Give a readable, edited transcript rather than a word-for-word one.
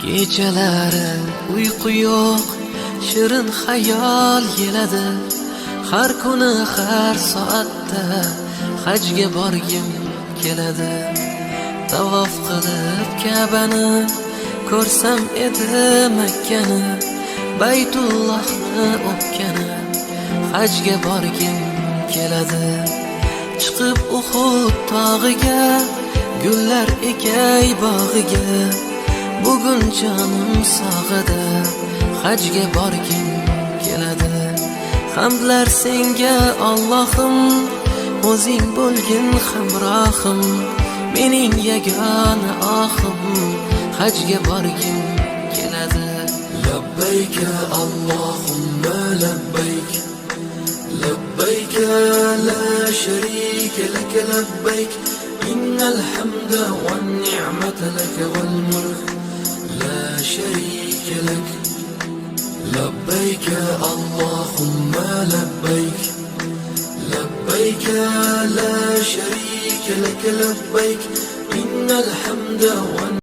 Kechalari uyqu yo'q, shirin xayol keladi. Har kuni har soatda hajga borgim keladi. Tavof qilib Ka'bani ko'rsam edi Makkani, Baytullohni o'pkani, hajga borgim keladi. Chiqib Uhud tog'iga, gullar ekay bog'iga, bugun jonim sog'ida, hajga borgim keladi. Hamdlar senga Allohim, o'zing bo'lgin hamrohim, mening yagona ohim, hajga borgim keladi. لبيك اللهم لبيك لبيك لا شريك لك لبيك إن الحمد والنعمة لك والملك لا شريك لك لبيك اللهم لبيك لبيك لا شريك لك لبيك إن الحمد والنعمة